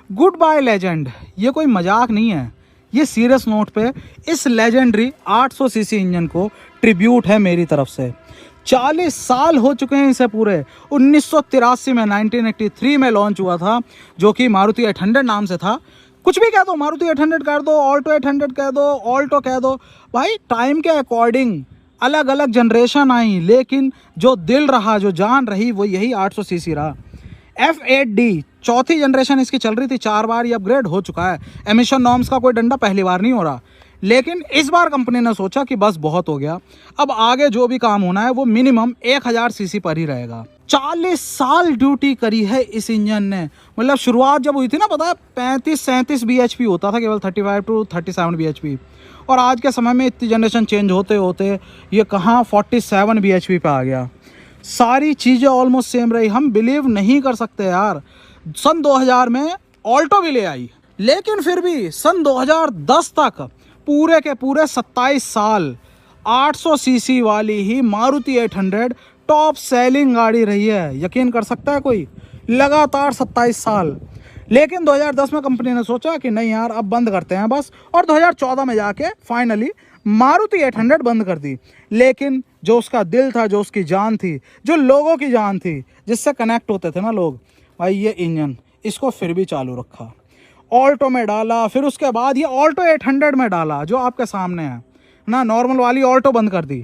Good bye legend, ये कोई मजाक नहीं है, ये सीरियस नोट पे इस लेजेंडरी 800 सीसी इंजन को ट्रिब्यूट है मेरी तरफ से। 40 साल हो चुके हैं इसे पूरे। 1983 में 1983 में लॉन्च हुआ था, जो कि मारुति 800 नाम से था। कुछ भी कह दो, मारुति 800 कह दो, ऑल्टो 800 कह दो, ऑल्टो कह दो, भाई टाइम के अकॉर्डिंग अलग अलग जनरेशन आई, लेकिन जो दिल रहा, जो जान रही, वो यही 800 सीसी रहा। F8D चौथी जनरेशन इसकी चल रही थी, 4 बार ये अपग्रेड हो चुका है। एमिशन नॉर्म्स का कोई डंडा पहली बार नहीं हो रहा, लेकिन इस बार कंपनी ने सोचा कि बस बहुत हो गया, अब आगे जो भी काम होना है वो मिनिमम 1000 सीसी पर ही रहेगा। 40 साल ड्यूटी करी है इस इंजन ने। मतलब शुरुआत जब हुई थी ना, पता है 35-37 bhp होता था, केवल 35 to 37 bhp, और आज के समय में इतनी जनरेशन चेंज होते होते ये कहाँ 47 bhp पे आ गया। सारी चीज़ें ऑलमोस्ट सेम रही। हम बिलीव नहीं कर सकते यार, सन 2000 में ऑल्टो भी ले आई, लेकिन फिर भी सन 2010 तक पूरे के पूरे 27 साल 800 सीसी वाली ही मारुति 800 टॉप सेलिंग गाड़ी रही है। यकीन कर सकता है कोई? लगातार 27 साल। लेकिन 2010 में कंपनी ने सोचा कि नहीं यार, अब बंद करते हैं बस, और 2014 में जाके फाइनली मारुति 800 बंद कर दी। लेकिन जो उसका दिल था, जो उसकी जान थी, जो लोगों की जान थी, जिससे कनेक्ट होते थे ना लोग, भाई ये इंजन, इसको फिर भी चालू रखा। ऑल्टो में डाला, फिर उसके बाद ये ऑल्टो 800 में डाला, जो आपके सामने है ना। नॉर्मल वाली ऑल्टो बंद कर दी,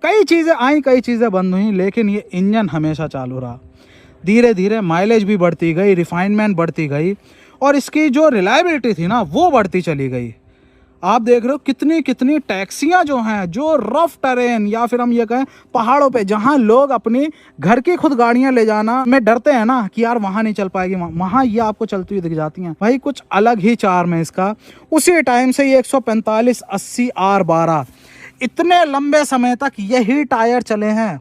कई चीज़ें आई, कई चीज़ें बंद हुई, लेकिन ये इंजन हमेशा चालू रहा। धीरे धीरे माइलेज भी बढ़ती गई, रिफाइनमेंट बढ़ती गई, और इसकी जो रिलायबिलिटी थी ना, वो बढ़ती चली गई। आप देख रहे हो कितनी कितनी टैक्सियां जो हैं, जो रफ टेरेन या फिर हम ये कहें पहाड़ों पे, जहां लोग अपनी घर की खुद गाड़ियां ले जाना में डरते हैं ना कि यार वहां नहीं चल पाएगी, वहां ये आपको चलती हुई दिख जाती हैं। भाई कुछ अलग ही चार्म है इसका। उसी टाइम से ये 145/80 R12 इतने लंबे समय तक यही टायर चले हैं,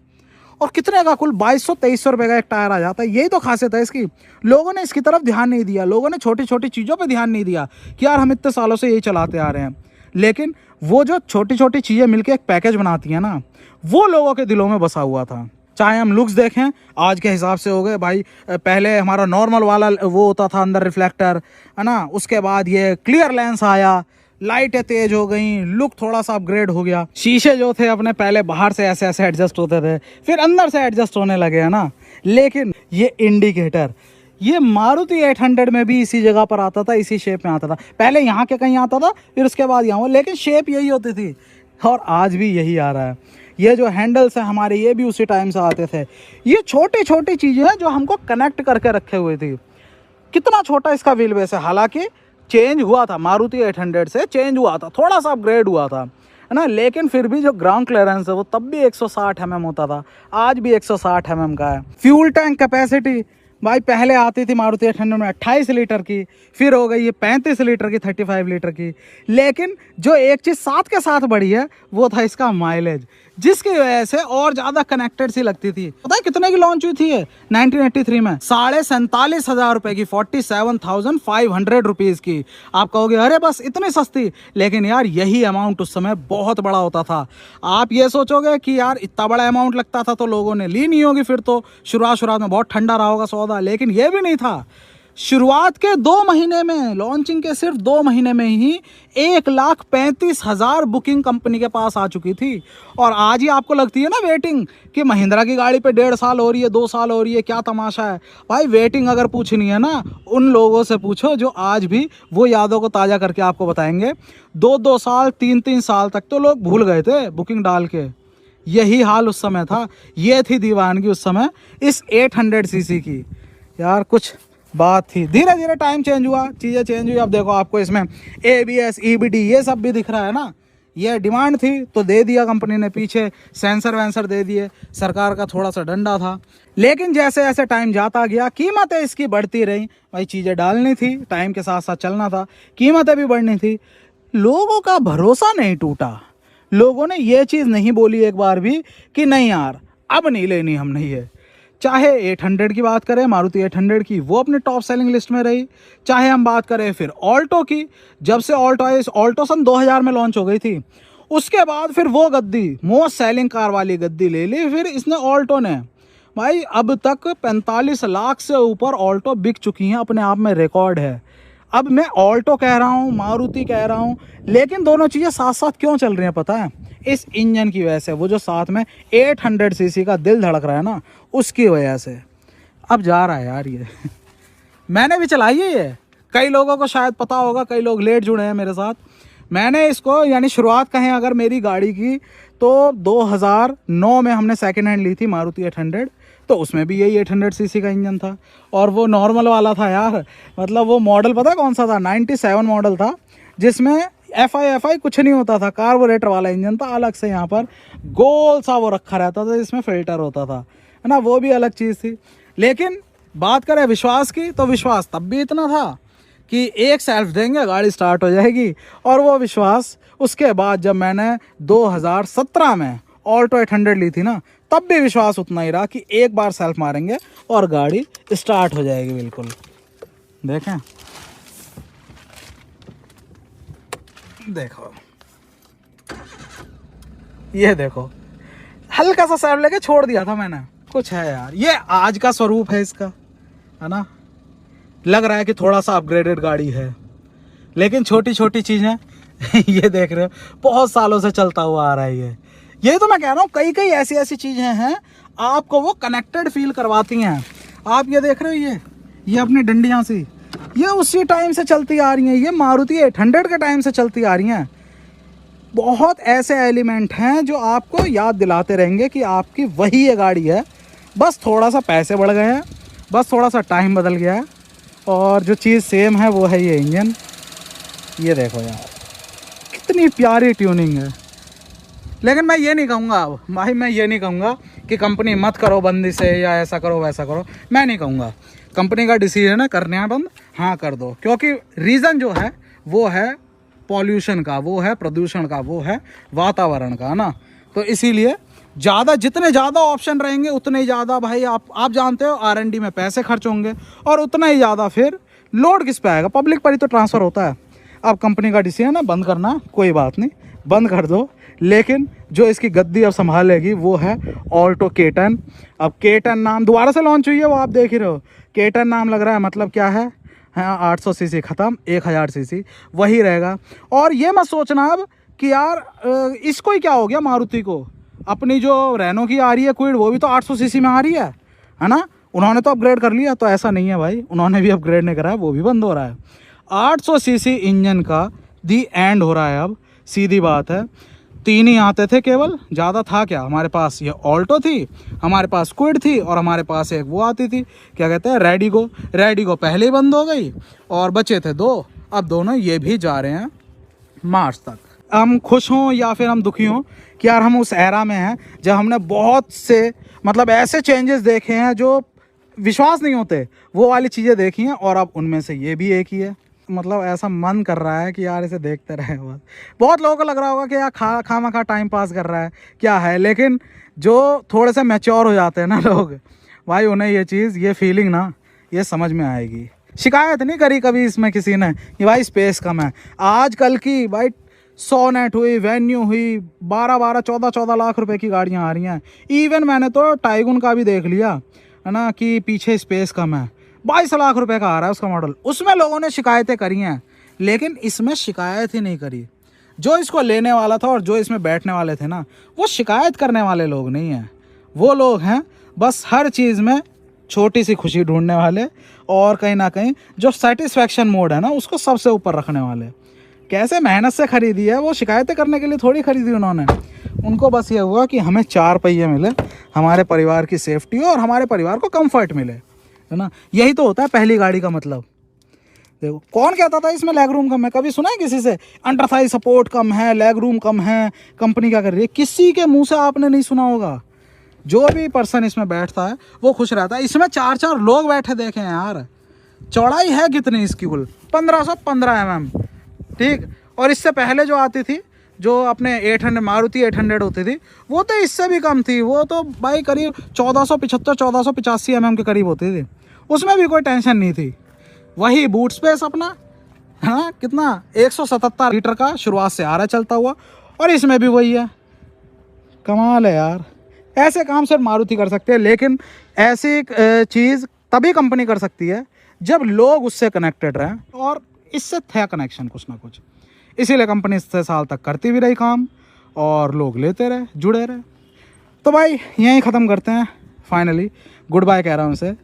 और कितने का? कुल 2200-2300 रुपये का एक टायर आ जाता है। यही तो खासियत है इसकी। लोगों ने इसकी तरफ ध्यान नहीं दिया, लोगों ने छोटी छोटी चीज़ों पे ध्यान नहीं दिया कि यार हम इतने सालों से यही चलाते आ रहे हैं। लेकिन वो जो छोटी छोटी चीज़ें मिलके एक पैकेज बनाती हैं ना, वो लोगों के दिलों में बसा हुआ था। चाहे हम लुक्स देखें, आज के हिसाब से हो गए भाई। पहले हमारा नॉर्मल वाला वो होता था अंदर रिफ्लेक्टर, है ना, उसके बाद ये क्लियर लेंस आया, लाइटें तेज हो गई, लुक थोड़ा सा अपग्रेड हो गया। शीशे जो थे अपने पहले बाहर से ऐसे ऐसे एडजस्ट होते थे, फिर अंदर से एडजस्ट होने लगे, है ना। लेकिन ये इंडिकेटर, ये मारुति 800 में भी इसी जगह पर आता था, इसी शेप में आता था। पहले यहाँ के कहीं आता था, फिर उसके बाद यहाँ, लेकिन शेप यही होती थी, और आज भी यही आ रहा है। ये जो हैंडल्स हैं हमारे, ये भी उसी टाइम से आते थे। ये छोटी छोटी चीज़ें हैं जो हमको कनेक्ट करके रखे हुए थी। कितना छोटा इसका व्हील बेस है, हालांकि चेंज हुआ था, मारुति 800 से चेंज हुआ था, थोड़ा सा अपग्रेड हुआ था, है ना। लेकिन फिर भी जो ग्राउंड क्लियरेंस है वो तब भी 160 mm होता था, आज भी 160 mm का है। फ्यूल टैंक कैपेसिटी भाई पहले आती थी मारुति 800 में 28 लीटर की, फिर हो गई ये 35 लीटर की, 35 लीटर की। लेकिन जो एक चीज़ साथ के साथ बढ़ी है वो था इसका माइलेज, जिसकी वजह से और ज़्यादा कनेक्टेड सी लगती थी। पता है कितने की लॉन्च हुई थी ये? 1983 में 47,500 रुपये की, 47,500 रुपीज़ की। आप कहोगे अरे बस इतनी सस्ती, लेकिन यार यही अमाउंट उस समय बहुत बड़ा होता था। आप ये सोचोगे कि यार इतना बड़ा अमाउंट लगता था तो लोगों ने ली नहीं होगी, फिर तो शुरुआत में बहुत ठंडा रहा होगा सौदा, लेकिन ये भी नहीं था। शुरुआत के 2 महीने में, लॉन्चिंग के सिर्फ 2 महीने में ही 1,35,000 बुकिंग कंपनी के पास आ चुकी थी। और आज ही आपको लगती है ना वेटिंग कि महिंद्रा की गाड़ी पे 1.5 साल हो रही है, 2 साल हो रही है, क्या तमाशा है। भाई वेटिंग अगर पूछनी है ना, उन लोगों से पूछो जो आज भी वो यादों को ताज़ा करके आपको बताएंगे। 2-2 साल, 3-3 साल तक तो लोग भूल गए थे बुकिंग डाल के। यही हाल उस समय था, ये थी दीवानगी उस समय इस 800 सीसी की। यार कुछ बात थी। धीरे धीरे टाइम चेंज हुआ, चीज़ें चेंज हुई। अब देखो आपको इसमें ABS, EBD ये सब भी दिख रहा है ना। ये डिमांड थी तो दे दिया कंपनी ने, पीछे सेंसर वेंसर दे दिए, सरकार का थोड़ा सा डंडा था। लेकिन जैसे जैसे टाइम जाता गया, कीमतें इसकी बढ़ती रही। भाई चीज़ें डालनी थी, टाइम के साथ साथ चलना था, कीमतें भी बढ़नी थी। लोगों का भरोसा नहीं टूटा, लोगों ने ये चीज़ नहीं बोली एक बार भी कि नहीं यार अब नहीं लेनी हमने ये। चाहे 800 की बात करें, मारुति 800 की, वो अपने टॉप सेलिंग लिस्ट में रही। चाहे हम बात करें फिर ऑल्टो की, जब से ऑल्टो आई, ऑल्टो सन 2000 में लॉन्च हो गई थी, उसके बाद फिर वो गद्दी, मोस्ट सेलिंग कार वाली गद्दी ले ली फिर इसने ऑल्टो ने। भाई अब तक 45 लाख से ऊपर ऑल्टो बिक चुकी हैं, अपने आप में रिकॉर्ड है। अब मैं ऑल्टो कह रहा हूँ, मारुति कह रहा हूँ, लेकिन दोनों चीज़ें साथ साथ क्यों चल रही हैं पता है? इस इंजन की वजह से। वो जो साथ में 800 सीसी का दिल धड़क रहा है ना, उसकी वजह से। अब जा रहा है यार ये मैंने भी चलाई है ये, कई लोगों को शायद पता होगा, कई लोग लेट जुड़े हैं मेरे साथ। मैंने इसको यानी शुरुआत कहें अगर मेरी गाड़ी की, तो 2009 में हमने सेकेंड हैंड ली थी मारुति 800। तो उसमें भी यही 800 सीसी का इंजन था, और वो नॉर्मल वाला था यार। मतलब वो मॉडल पता है कौन सा था? 97 मॉडल था, जिसमें एफ आई कुछ नहीं होता था, कार्बोरेटर वाला इंजन था। अलग से यहाँ पर गोल सा वो रखा रहता था जिसमें फिल्टर होता था, है ना, वो भी अलग चीज़ थी। लेकिन बात करें विश्वास की, तो विश्वास तब भी इतना था कि एक सेल्फ देंगे गाड़ी स्टार्ट हो जाएगी। और वो विश्वास उसके बाद जब मैंने 2017 में ऑल्टो 800 ली थी ना, तब भी विश्वास उतना ही रहा कि एक बार सेल्फ मारेंगे और गाड़ी स्टार्ट हो जाएगी। बिल्कुल देखें, देखो ये देखो, हल्का सा सेल्फ लेके छोड़ दिया था मैंने। कुछ है यार, ये आज का स्वरूप है इसका, है ना। लग रहा है कि थोड़ा सा अपग्रेडेड गाड़ी है, लेकिन छोटी छोटी चीज़ें ये देख रहे हो, बहुत सालों से चलता हुआ आ रहा है ये। यही तो मैं कह रहा हूँ, कई कई ऐसी ऐसी चीज़ें हैं आपको वो कनेक्टेड फील करवाती हैं। आप ये देख रहे हो, ये अपनी डंडियाँ सी, ये उसी टाइम से चलती आ रही हैं, ये मारुति 800 के टाइम से चलती आ रही हैं। बहुत ऐसे एलिमेंट हैं जो आपको याद दिलाते रहेंगे कि आपकी वही ये गाड़ी है, बस थोड़ा सा पैसे बढ़ गए हैं, बस थोड़ा सा टाइम बदल गया है, और जो चीज़ सेम है वो है ये इंजन। ये देखो यार, कितनी प्यारी ट्यूनिंग है। लेकिन मैं ये नहीं कहूँगा भाई, मैं ये नहीं कहूँगा कि कंपनी मत करो बंदी से, या ऐसा करो वैसा करो। मैं नहीं कहूँगा, कंपनी का डिसीजन है, करने हैं बंद, हाँ कर दो। क्योंकि रीज़न जो है वो है पॉल्यूशन का, वो है प्रदूषण का, वो है वातावरण का, ना। तो इसीलिए ज़्यादा, जितने ज़्यादा ऑप्शन रहेंगे उतने ही ज़्यादा भाई आप जानते हो R&D में पैसे खर्च होंगे, और उतना ही ज़्यादा फिर लोड किस पे आएगा? पब्लिक पर ही तो ट्रांसफ़र होता है। अब कंपनी का डिसीजन है बंद करना, कोई बात नहीं, बंद कर दो। लेकिन जो इसकी गद्दी अब संभालेगी वो है ऑल्टो K10। अब K10 नाम दोबारा से लॉन्च हुई है, वो आप देख ही रहे हो। K10 नाम लग रहा है, मतलब क्या है? हाँ, 800 सीसी ख़त्म, 1000 सीसी वही रहेगा। और ये मत सोचना अब कि यार इसको ही क्या हो गया मारुति को, अपनी जो रेनो की आ रही है क्विड, वो भी तो 800 सीसी में आ रही है ना। उन्होंने तो अपग्रेड कर लिया, तो ऐसा नहीं है भाई, उन्होंने भी अपग्रेड नहीं करा है, वो भी बंद हो रहा है। 800 सीसी इंजन का दी एंड हो रहा है अब, सीधी बात है। 3 ही आते थे केवल, ज़्यादा था क्या? हमारे पास ये ऑल्टो थी, हमारे पास क्विड थी, और हमारे पास एक वो आती थी, क्या कहते हैं, रेडिगो। रेडिगो पहले ही बंद हो गई, और बचे थे 2। अब दोनों ये भी जा रहे हैं मार्च तक। हम खुश हों या फिर हम दुखी हों कि यार हम उस एरा में हैं जब हमने बहुत से मतलब ऐसे चेंजेस देखे हैं जो विश्वास नहीं होते, वो वाली चीज़ें देखी हैं, और अब उनमें से ये भी एक ही है। मतलब ऐसा मन कर रहा है कि यार इसे देखते रहे। बहुत लोगों को लग रहा होगा कि यार खामा टाइम पास कर रहा है, क्या है। लेकिन जो थोड़े से मैच्योर हो जाते हैं ना लोग, भाई उन्हें ये चीज़, ये फीलिंग ना, ये समझ में आएगी। शिकायत नहीं करी कभी इसमें किसी ने कि भाई स्पेस कम है। आजकल की भाई सोनेट हुई, वेन्यू हुई, 12-12, 14-14 लाख रुपए की गाड़ियाँ आ रही हैं। इवन मैंने तो टाइगुन का भी देख लिया, है ना, कि पीछे स्पेस कम है, 22 लाख रुपए का आ रहा है उसका मॉडल। उसमें लोगों ने शिकायतें करी हैं, लेकिन इसमें शिकायत ही नहीं करी। जो इसको लेने वाला था और जो इसमें बैठने वाले थे ना, वो शिकायत करने वाले लोग नहीं हैं। वो लोग हैं बस हर चीज़ में छोटी सी खुशी ढूंढने वाले, और कहीं ना कहीं जो सेटिस्फैक्शन मोड है ना, उसको सबसे ऊपर रखने वाले। कैसे मेहनत से ख़रीदी है, वो शिकायतें करने के लिए थोड़ी ख़रीदी उन्होंने। उनको बस ये हुआ कि हमें 4 पहिए मिले, हमारे परिवार की सेफ्टी हो और हमारे परिवार को कंफर्ट मिले, है ना। यही तो होता है पहली गाड़ी का मतलब। देखो, कौन कहता था इसमें लेग रूम कम है? कभी सुना है किसी से अंडर थाई सपोर्ट कम है, लेग रूम कम है, कंपनी क्या कर रही है? किसी के मुंह से आपने नहीं सुना होगा। जो भी पर्सन इसमें बैठता है वो खुश रहता है। इसमें 4-4 लोग बैठे देखे हैं यार। चौड़ाई है कितनी इसकी? कुल 1515 mm, ठीक। और इससे पहले जो आती थी, जो अपने 800 मारुति 800 होती थी, वो तो इससे भी कम थी। वो तो भाई करीब 1475-1485 mm के करीब होती थी। उसमें भी कोई टेंशन नहीं थी। वही बूट स्पेस अपना, हाँ, कितना 177 लीटर का शुरुआत से आ रहा है चलता हुआ, और इसमें भी वही है। कमाल है यार। ऐसे काम सिर्फ मारुति कर सकते हैं, लेकिन ऐसी चीज़ तभी कंपनी कर सकती है जब लोग उससे कनेक्टेड रहें। और इससे था कनेक्शन कुछ ना कुछ, इसीलिए कंपनी 6 साल तक करती भी रही काम और लोग लेते रहे, जुड़े रहे। तो भाई यहीं ख़त्म करते हैं, फाइनली गुड बाय कह रहा हूँ इसे।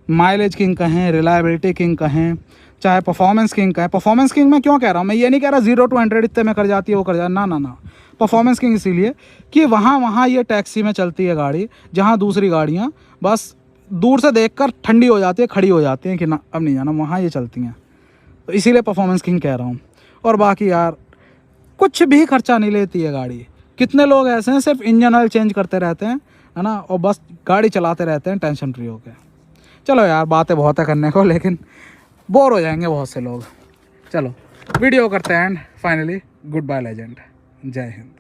माइलेज किंग कहें, रिलायबिलिटी किंग कहें, चाहे परफॉर्मेंस किंग कहें। परफॉर्मेंस किंग मैं क्यों कह रहा हूँ, मैं ये नहीं कह रहा 0 to 100 इतने में कर जाती है वो कर जाए, ना ना ना। परफॉर्मेंस किंग इसीलिए कि वहाँ ये टैक्सी में चलती है गाड़ी, जहाँ दूसरी गाड़ियाँ बस दूर से देखकर ठंडी हो जाती है, खड़ी हो जाती हैं कि ना अब नहीं जाना, वहाँ ये चलती हैं। तो इसीलिए परफॉर्मेंस किंग कह रहा हूँ। और बाकी यार कुछ भी खर्चा नहीं लेती है गाड़ी। कितने लोग ऐसे हैं सिर्फ इंजन ऑयल चेंज करते रहते हैं, है ना, और बस गाड़ी चलाते रहते हैं टेंशन फ्री होकर। चलो यार बातें बहुत है करने को, लेकिन बोर हो जाएंगे बहुत से लोग। चलो वीडियो करते हैं and finally good bye legend. जय हिंद।